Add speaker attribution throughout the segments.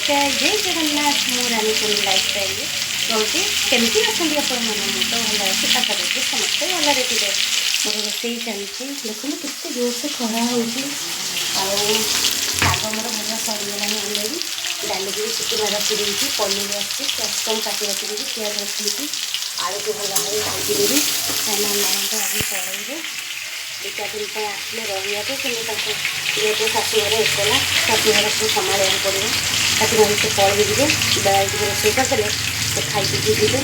Speaker 1: नमस्कार जय जगन्नाथ मु रानीपुर लाइफस्टाइल रोटी केमती अच्छे अपन मैंने मुझे तो भल अच्छी आशा करती समस्ते भलि थे मोर रोसे चलती देखो केते जोर से खरा हो शाग मोर भल सरीगला अलरेडी डाली भी चिकेन रखी देती पनीर अच्छी कैप्सिकम काटी रखी देती पियाज रखी आलू को भल भाई भाजीदेवी कहीं ननद आज पड़े दु चार दिन पर आसले रही जेहतु शाशुघर एकला शाशुघर सब संभाल पड़ो ताकि से पड़े जी बेला रोसे करदे से खाई पी जीवे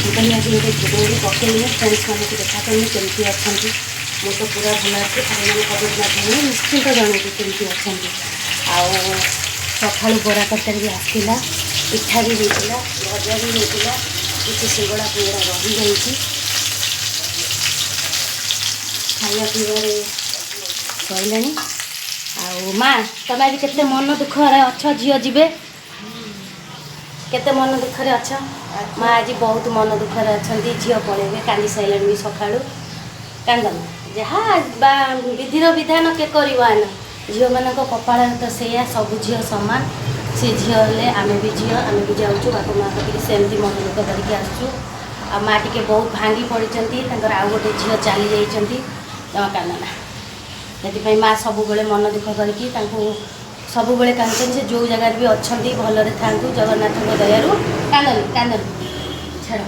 Speaker 1: मुझे आज गोटे भिडियो पकईनि फ्रेंड्स मानक देखा करेंगे केमती अच्छा मुझे तो पूरा भल अच्छे आपने कमेंट माध्यम निश्चिंत जनइबी केमती अच्छा सका बरा तरकारी भी आसला पिठा भी होता भजा भी होता किसी सिंगड़ा फिंगड़ा रही जाइए खाया पीबारे सरलानी माँ तुम आज केते मन दुख अच्छ झील जीवे केते मन दुखरे अच्छ माँ आज बहुत मन दुखरे अच्छा झील पड़े कांदी सारे भी सका कांदन जहाँ विधिर विधान के करवान झील मान कपाल तो से सब झील सामान सी झील आम भी झील आम भी जाऊँ बापा माँ कभी सेमती मन दुख करके आसु आ माँ टे बहुत भांगी पड़ती आउ गोटे झील चली जाइए जमा कांदना से माँ सब मन दुख करके सब कांदन से जो जगार भी अच्छा भलरे था जगन्नाथ दयारू कांदन कांदन छाड़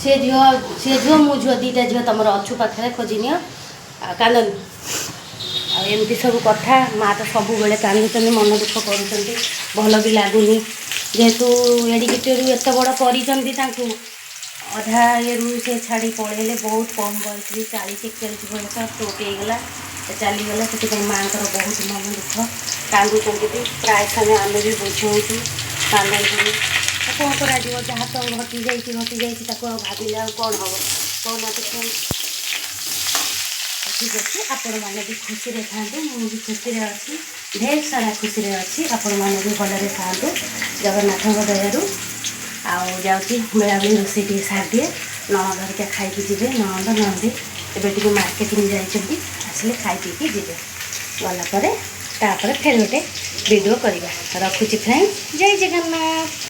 Speaker 1: सी झील मु झील दीटा झील तुम अच्छु पाखे खोजनी कांदन आमती सब कथा माँ तो सब कांदुच्च मन दुख कर भल भी लगुनि जेहेतु एडिकेटेड एत बड़ कर अधा ये से छाड़ी पड़े बहुत कम बयस भी 40-41 बयस स्ट्रोक होगला चलीगला से माँ बहुत मन दुख कांदुंट प्राय समय आम भी बुझाऊँ कांदे कौन कर जहाँ तो घटी जाती भाविले कौन हम कहना ठीक अच्छे आपण मैंने भी खुशी था मुझे खुशी अच्छी ढेर सारा खुशी अच्छी आपण मैंने भी भलरे था जगन्नाथ दयारू आउे बेला रोसे टे सार दिए ननद हरिका खाई जी ननद नंदी एवं मार्केटिंग जाइए आसिले खाई पी जी गलापर फिर गोटे वीडियो करवा रखुची फ्रेंड्स जय जगन्नाथ।